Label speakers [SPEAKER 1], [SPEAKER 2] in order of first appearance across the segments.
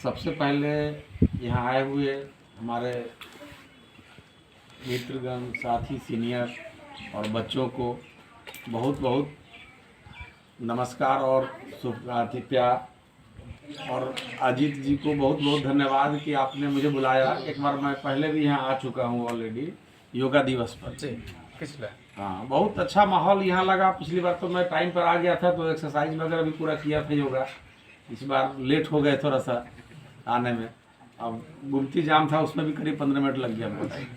[SPEAKER 1] सबसे पहले यहाँ आए हुए हमारे मित्रगण, साथी, सीनियर और बच्चों को बहुत बहुत नमस्कार और शुभकामनाएं। और अजीत जी को बहुत बहुत धन्यवाद कि आपने मुझे बुलाया। एक बार मैं पहले भी यहाँ आ चुका हूँ ऑलरेडी योगा दिवस पर।
[SPEAKER 2] जी पिछला
[SPEAKER 1] हाँ, बहुत अच्छा माहौल यहाँ लगा। पिछली बार तो मैं टाइम पर आ गया था तो एक्सरसाइज वगैरह भी पूरा किया था योगा। इस बार लेट हो गए थोड़ा सा आने में। अब गुमती जाम था, उसमें भी करीब 15 मिनट लग गया मुझे,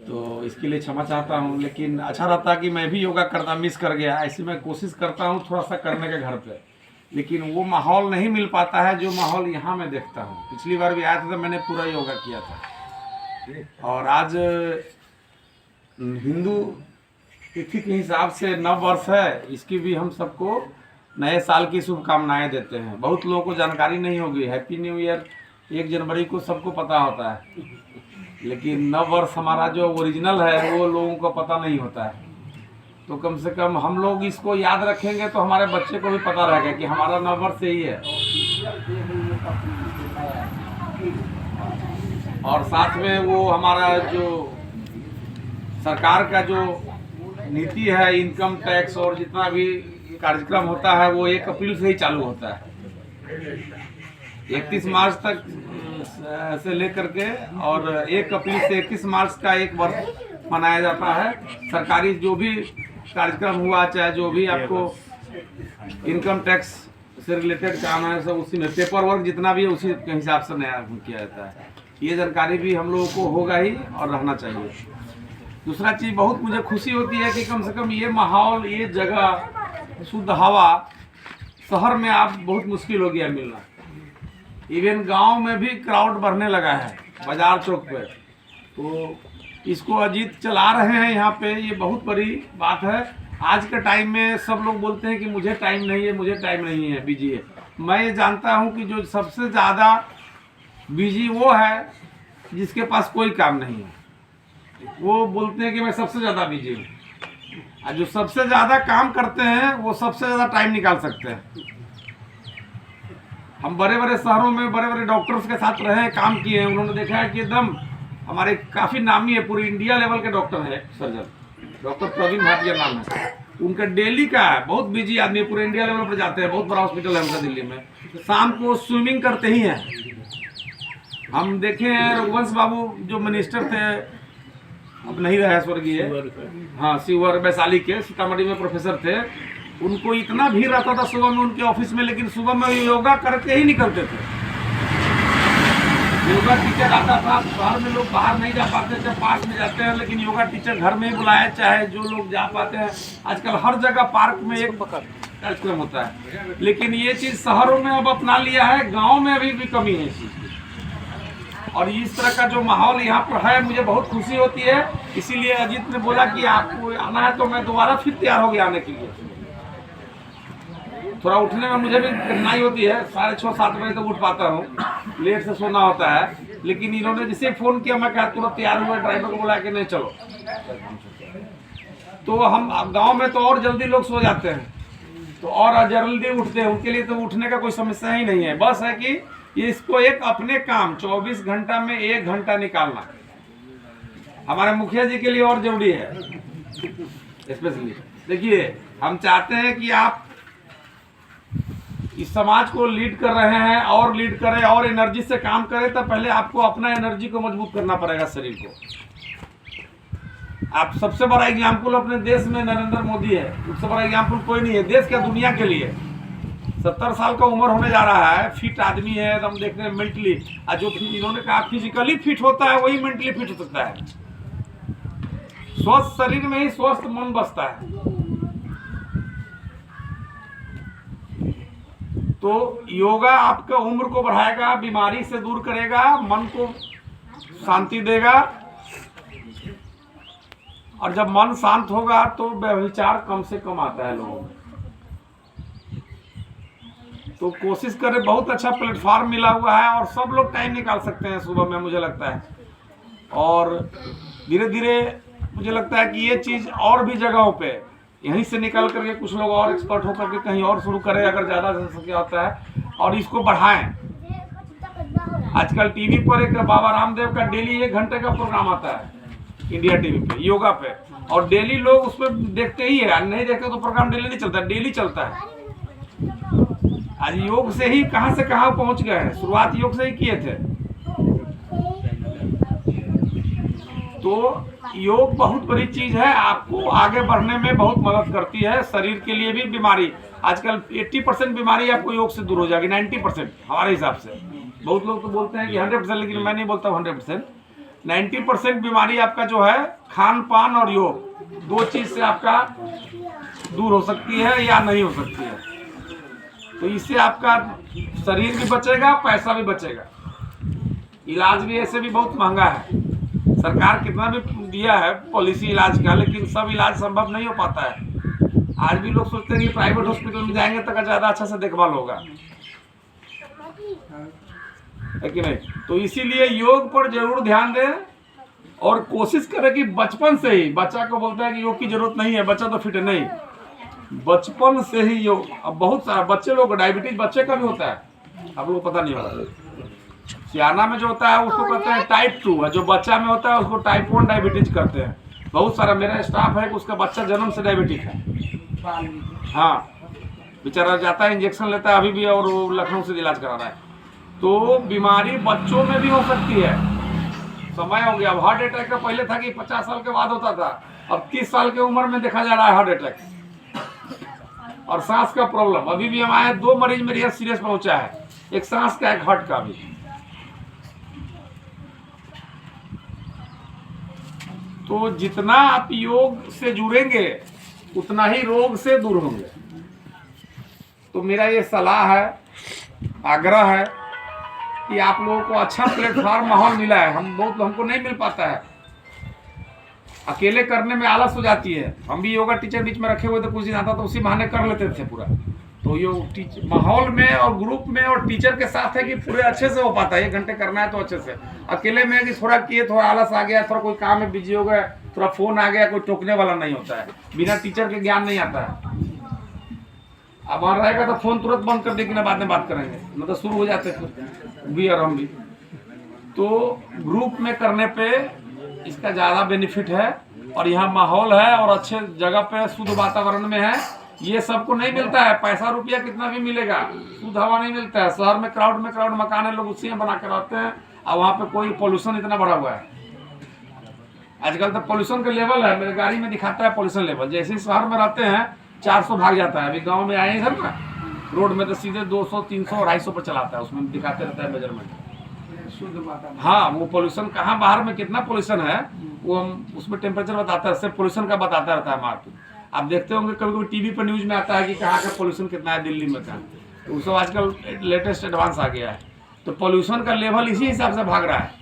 [SPEAKER 1] तो इसके लिए क्षमा चाहता हूँ। लेकिन अच्छा रहता कि मैं भी योगा करता, मिस कर गया। ऐसी मैं कोशिश करता हूँ थोड़ा सा करने के घर पे, लेकिन वो माहौल नहीं मिल पाता है जो माहौल यहाँ मैं देखता हूँ। पिछली बार भी आया था तो मैंने पूरा योगा किया था। और आज हिंदू तिथि के हिसाब से नव वर्ष है, इसकी भी हम सबको नए साल की शुभकामनाएं देते हैं। बहुत लोगों को जानकारी नहीं होगी, हैप्पी न्यू ईयर 1 जनवरी को सबको पता होता है, लेकिन नव वर्ष हमारा जो ओरिजिनल है वो लोगों को पता नहीं होता है। तो कम से कम हम लोग इसको याद रखेंगे तो हमारे बच्चे को भी पता रहेगा कि हमारा नव वर्ष यही है। और साथ में वो हमारा जो सरकार का जो नीति है, इनकम टैक्स और जितना भी कार्यक्रम होता है वो 1 अप्रैल से ही चालू होता है। 31 मार्च तक से लेकर के और 1 अप्रैल से 31 मार्च का 1 वर्ष मनाया जाता है। सरकारी जो भी कार्यक्रम हुआ, चाहे जो भी आपको इनकम टैक्स से रिलेटेड काम है, सब उसी में पेपर वर्क जितना भी है उसी के हिसाब से नया किया जाता है। ये जानकारी भी हम लोगों को होगा ही और रहना चाहिए। दूसरा चीज़ बहुत मुझे खुशी होती है कि कम से कम ये माहौल, ये जगह, शुद्ध हवा शहर में आप बहुत मुश्किल हो गया मिलना। इवन गांव में भी क्राउड बढ़ने लगा है बाजार चौक पे, तो इसको अजीत चला रहे हैं यहाँ पे, ये बहुत बड़ी बात है। आज के टाइम में सब लोग बोलते हैं कि मुझे टाइम नहीं है, मुझे टाइम नहीं है, बिजी है। मैं ये जानता हूँ कि जो सबसे ज़्यादा बिजी वो है जिसके पास कोई काम नहीं है। वो बोलते हैं कि मैं सबसे ज़्यादा बिजी हूँ, और जो सबसे ज़्यादा काम करते हैं वो सबसे ज़्यादा टाइम निकाल सकते हैं। हम बड़े बड़े शहरों में बड़े बड़े डॉक्टर्स के साथ रहे, काम किए हैं, उन्होंने देखा है कि एकदम हमारे काफ़ी नामी है, पूरी इंडिया लेवल के डॉक्टर हैं, सर्जन डॉक्टर प्रवीण भाटिया नाम है उनका। डेली का है, बहुत बिजी आदमी, पूरे इंडिया लेवल पर जाते हैं, बहुत बड़ा हॉस्पिटल है उनका दिल्ली में। शाम को स्विमिंग करते ही हैं। हम देखे हैं रघुवंश बाबू जो मिनिस्टर थे, अब नहीं रहे स्वर्गीय, हाँ, शिवर वैशाली के, सीतामढ़ी में प्रोफेसर थे। उनको इतना भीड़ रहता था सुबह में उनके ऑफिस में, लेकिन सुबह में योगा करके ही निकलते थे। योगा टीचर आता था, शहर में लोग बाहर नहीं जा पाते थे, पार्क में जाते हैं, लेकिन योगा टीचर घर में ही बुलाए, चाहे जो लोग जा पाते हैं। आजकल हर जगह पार्क में एक कार्यक्रम होता है, लेकिन ये चीज़ शहरों में अब अपना लिया है, गाँव में अभी भी कमी है इस चीज़ की। और इस तरह का जो माहौल यहाँ पर है, मुझे बहुत खुशी होती है। इसीलिए अजीत ने बोला कि आपको आना है, तो मैं दोबारा फिर तैयार हो गया आने के लिए। थोड़ा उठने में मुझे भी कठिनाई होती है, 6:30-7 बजे तक उठ पाता हूँ, लेट से सोना होता है। लेकिन इन्होंने जिसे फ़ोन किया, मैं कहा तुरंत तैयार हुआ, ड्राइवर को बोला कि नहीं चलो। तो हम गाँव में तो और जल्दी लोग सो जाते हैं, तो और जल्दी उठते हैं, उनके लिए तो उठने का कोई समस्या ही नहीं है। बस है कि इसको एक अपने काम 24 घंटा में 1 घंटा निकालना हमारे मुखिया जी के लिए और जरूरी है। स्पेशली देखिए, हम चाहते हैं कि आप इस समाज को लीड कर रहे हैं और लीड करें और एनर्जी से काम करें, तो पहले आपको अपना एनर्जी को मजबूत करना पड़ेगा, शरीर को। आप सबसे बड़ा एग्जाम्पल अपने देश में नरेंद्र मोदी है, उससे बड़ा एग्जाम्पल कोई नहीं है देश क्या दुनिया के लिए। 70 साल का उम्र होने जा रहा है, फिट आदमी है एकदम, देखने में मेंटली, और जो इन्होंने कहा फिजिकली फिट होता है वही मेंटली फिट हो सकता है। स्वस्थ शरीर में ही स्वस्थ मन बसता है। तो योगा आपका उम्र को बढ़ाएगा, बीमारी से दूर करेगा, मन को शांति देगा, और जब मन शांत होगा तो व्यभिचार कम से कम आता है लोगों में। तो कोशिश करें, बहुत अच्छा प्लेटफॉर्म मिला हुआ है और सब लोग टाइम निकाल सकते हैं सुबह में, मुझे लगता है। और धीरे धीरे मुझे लगता है कि ये चीज़ और भी जगहों पे यहीं से निकल करके कुछ लोग और एक्सपर्ट होकर के कहीं और शुरू करें, अगर ज़्यादा जनसंख्या होता है, और इसको बढ़ाएं। आजकल टीवी पर एक बाबा रामदेव का डेली 1 घंटे का प्रोग्राम आता है इंडिया टीवी पे, योगा पे, और डेली लोग उसमें देखते ही है। नहीं देखते तो प्रोग्राम डेली नहीं चलता, डेली चलता है। आज योग से ही कहां से कहां पहुंच गए हैं, शुरुआत योग से ही किए थे। तो योग बहुत बड़ी चीज है, आपको आगे बढ़ने में बहुत मदद करती है। शरीर के लिए भी बीमारी, आजकल 80% बीमारी आपको योग से दूर हो जाएगी, 90% हमारे हिसाब से। बहुत लोग तो बोलते हैं कि 100%, लेकिन मैं नहीं बोलता 100%। 90% बीमारी आपका जो है खान पान और योग, 2 चीज से आपका दूर हो सकती है या नहीं हो सकती है। तो इससे आपका शरीर भी बचेगा, पैसा भी बचेगा। इलाज भी ऐसे भी बहुत महंगा है, सरकार कितना भी दिया है पॉलिसी इलाज का, लेकिन सब इलाज संभव नहीं हो पाता है। आज भी लोग सोचते हैं कि प्राइवेट हॉस्पिटल में जाएंगे तो ज़्यादा अच्छा से देखभाल होगा, है कि नहीं। तो इसीलिए योग पर जरूर ध्यान दें और कोशिश करें कि बचपन से ही, बच्चा को बोलता है कि योग की जरूरत नहीं है, बच्चा तो फिट है, नहीं, बचपन से ही योग। अब बहुत सारा बच्चे लोग, डायबिटीज बच्चे का भी होता है, आप लोग को पता नहीं होगा। सियाना में जो होता है उसको कहते हैं टाइप 2, है जो बच्चा में होता है उसको टाइप 1 डायबिटीज करते हैं। बहुत सारा मेरा स्टाफ है कि उसका बच्चा जन्म से डायबिटिक है। हाँ, बेचारा जाता है, इंजेक्शन लेता है अभी भी, और लखनऊ से इलाज करा रहा है। तो बीमारी बच्चों में भी हो सकती है, समय हो गया। अब हार्ट अटैक का पहले था कि 50 साल के बाद होता था, अब 30 साल की उम्र में देखा जा रहा है हार्ट अटैक। और सांस का प्रॉब्लम, अभी भी हमारे 2 मरीज मेरे यहाँ सीरियस पहुंचा है, एक सांस का एक हार्ट का भी। तो जितना आप योग से जुड़ेंगे उतना ही रोग से दूर होंगे। तो मेरा ये सलाह है, आग्रह है कि आप लोगों को अच्छा प्लेटफॉर्म माहौल मिला है। हमको नहीं मिल पाता है, अकेले करने में आलस हो जाती है। हम भी योगा टीचर बीच में रखे हुए थे, कुछ दिन आता तो उसी बहाने कर लेते थे पूरा। तो योग माहौल में और ग्रुप में और टीचर के साथ है कि पूरे अच्छे से हो पाता है। 1 घंटे करना है तो अच्छे से। अकेले में कि थोड़ा किए, थोड़ा आलस आ गया, थोड़ा कोई काम में बिजी हो गया, थोड़ा फोन आ गया, कोई टोकने वाला नहीं होता है। बिना टीचर के ज्ञान नहीं आता है। अब वहाँ रहेगा तो फोन तुरंत बंद कर देगी ना, बाद में बात करेंगे, मतलब शुरू हो जाते थे भी और हम भी। तो ग्रुप में करने पे इसका ज़्यादा बेनिफिट है, और यहाँ माहौल है और अच्छे जगह पे शुद्ध वातावरण में है। ये सबको नहीं मिलता है, पैसा रुपया कितना भी मिलेगा, शुद्ध हवा नहीं मिलता है। शहर में क्राउड मकान है, लोग उसी में बना कर रहते हैं, और वहाँ पे कोई पोल्यूशन इतना बढ़ा हुआ है। आजकल तो पोल्यूशन का लेवल है, मेरे गाड़ी में दिखाता है पोल्यूशन लेवल। जैसे शहर में रहते हैं 400 भाग जाता है, अभी गांव में आए इधर ना, रोड में तो सीधे 200, 300, 250 पर चलाता है, उसमें दिखाते रहता है मेजरमेंट। हाँ, वो पोल्यूशन कहाँ बाहर में कितना पोल्यूशन है वो हम उसमें टेम्परेचर बताता है, सिर्फ पोल्यूशन का बताता रहता है मार्केट। आप देखते होंगे कभी कभी टीवी पर न्यूज में आता है कि कहाँ का पोल्यूशन कितना है दिल्ली में, कहाँ, तो सब आजकल लेटेस्ट एडवांस आ गया है। तो पोल्यूशन का लेवल इसी हिसाब से भाग रहा है।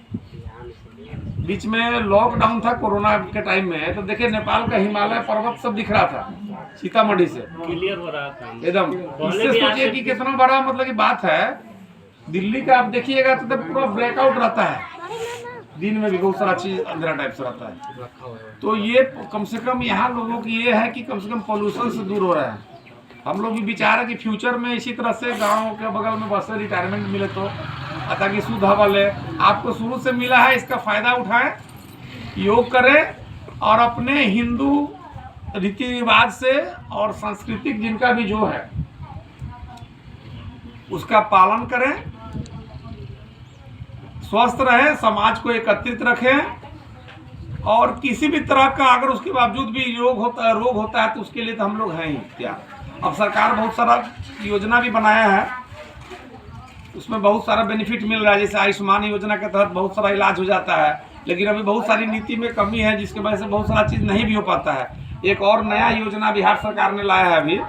[SPEAKER 1] बीच में लॉकडाउन था कोरोना के टाइम में, तो देखिए नेपाल का हिमालय पर्वत सब दिख रहा था सीतामढ़ी से,
[SPEAKER 2] क्लियर हो रहा था एकदम।
[SPEAKER 1] इससे सोचिए कि कितना बड़ा मतलब की बात है। दिल्ली का आप देखिएगा तो पूरा ब्लैकआउट रहता है, दिन में भी बहुत सारा चीज अंधेरा टाइप से रहता है। तो ये कम से कम यहाँ लोगों की ये है कि कम से कम पोल्यूशन से दूर हो रहा है। हम लोग भी विचार है कि फ्यूचर में इसी तरह से गाँव के बगल में बस रिटायरमेंट मिले तो, ताकि शुद्ध हवा ले। आपको शुरू से मिला है, इसका फायदा उठाएं, योग करें और अपने हिंदू रीति रिवाज से और सांस्कृतिक जिनका भी जो है उसका पालन करें, स्वस्थ रहें, समाज को एकत्रित रखें। और किसी भी तरह का अगर उसके बावजूद भी रोग होता है तो उसके लिए तो हम लोग हैं ही तैयार। अब सरकार बहुत सारा योजना भी बनाया है, उसमें बहुत सारा बेनिफिट मिल रहा है। जैसे आयुष्मान योजना के तहत बहुत सारा इलाज हो जाता है, लेकिन अभी बहुत सारी नीति में कमी है, जिसकी वजह से बहुत सारा चीज़ नहीं भी हो पाता है। एक और नया योजना बिहार सरकार ने लाया है अभी,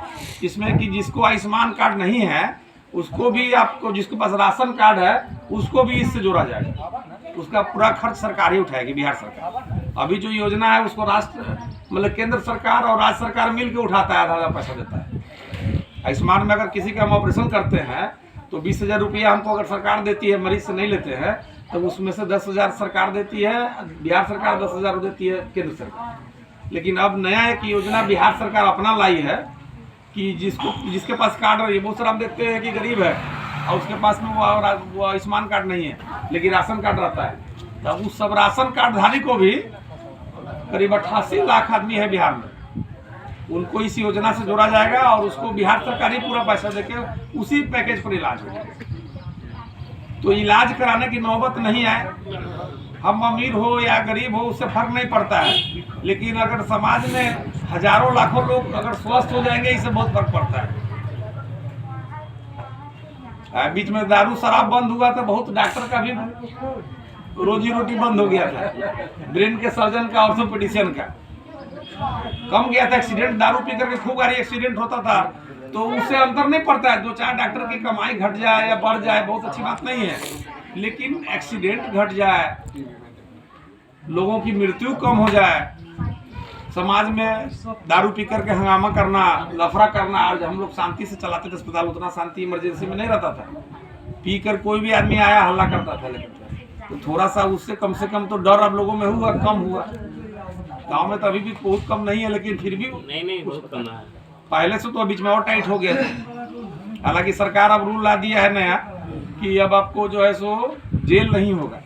[SPEAKER 1] इसमें कि जिसको आयुष्मान कार्ड नहीं है उसको भी, आपको जिसके पास राशन कार्ड है उसको भी इससे जोड़ा जाएगा। उसका पूरा खर्च सरकार ही उठाएगी, बिहार सरकार। अभी जो योजना है उसको मतलब केंद्र सरकार और राज्य सरकार मिल के उठाता है, आधा पैसा देता है। आयुष्मान में अगर किसी का हम ऑपरेशन करते हैं तो 20,000 रुपया हमको अगर सरकार देती है, मरीज से नहीं लेते हैं, तो उसमें से 10,000 सरकार देती है, बिहार सरकार 10,000 देती है केंद्र सरकार। लेकिन अब नया एक योजना बिहार सरकार अपना लाई है कि जिसके पास कार्ड है, बहुत सारा हम देखते हैं कि गरीब है और उसके पास में वो आयुष्मान कार्ड नहीं है, लेकिन राशन कार्ड रहता है। तब उस सब राशन कार्डधारी को भी करीब 88 लाख आदमी है बिहार में, उनको इस योजना से जोड़ा जाएगा और उसको बिहार सरकार ही पूरा पैसा देके उसी पैकेज पर इलाज होगा। तो इलाज कराने की नौबत नहीं आए, हम अमीर हो या गरीब हो उससे फर्क नहीं पड़ता है, लेकिन अगर समाज में हजारों लाखों लोग अगर स्वस्थ हो जाएंगे इससे बहुत फर्क पड़ता है। बीच में दारू शराब बंद हुआ तो बहुत डॉक्टर का भी रोजी रोटी बंद हो गया था, ब्रेन के सर्जन का, ऑर्थोपेडिशियन का कम गया था। एक्सीडेंट दारू पी करके खूब गाड़ी एक्सीडेंट होता था, तो उससे अंतर नहीं पड़ता है। 2-4 डॉक्टर की कमाई घट जाए या बढ़ जाए बहुत अच्छी बात नहीं है, लेकिन एक्सीडेंट घट जाए, लोगों की मृत्यु कम हो जाए, समाज में दारू पी करके हंगामा करना, लफड़ा करना, और हम लोग शांति से चलाते थे अस्पताल, उतना शांति इमरजेंसी में नहीं रहता था। पी कर कोई भी आदमी आया हल्ला करता था, लेकिन तो थोड़ा सा उससे कम से कम तो डर अब लोगों में हुआ, कम हुआ। गांव में तो अभी भी बहुत कम नहीं है, लेकिन फिर भी
[SPEAKER 2] नहीं बहुत कम है।
[SPEAKER 1] पहले से तो बीच में और टाइट हो गया था। हालांकि सरकार अब रूल ला दिया है नया कि अब आपको जो है सो जेल नहीं होगा,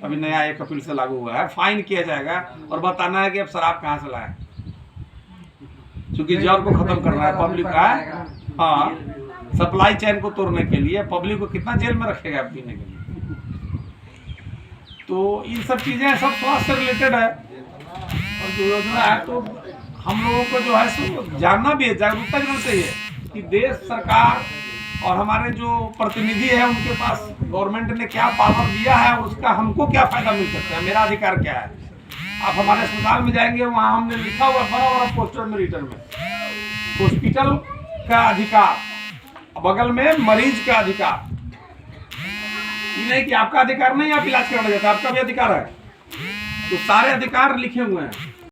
[SPEAKER 1] अभी नया 1 अप्रैल से लागू हुआ है, फाइन किया जाएगा और बताना है कि अब शराब कहाँ से लाए, क्योंकि जर को खत्म करना है पब्लिक का। हाँ, सप्लाई चेन को तोड़ने के लिए पब्लिक को कितना जेल में रखेगा पीने के लिए। तो इन सब चीजें सब स्वास्थ्य से रिलेटेड है, और जो योजना है तो हम लोगों को जो है सो जानना भी है, जागरूकता भी होनी चाहिए कि देश सरकार और हमारे जो प्रतिनिधि है उनके पास गवर्नमेंट ने क्या पावर दिया है और उसका हमको क्या फायदा मिल सकता है, मेरा अधिकार क्या है। आप हमारे अस्पताल में जाएंगे, वहाँ हमने लिखा हुआ बड़ा बड़ा पोस्टर में, रिटर्न में, हॉस्पिटल का अधिकार, बगल में मरीज का अधिकार। ये नहीं कि आपका अधिकार नहीं, आप इलाज कराने जाते, आपका भी अधिकार है। तो सारे अधिकार लिखे हुए हैं।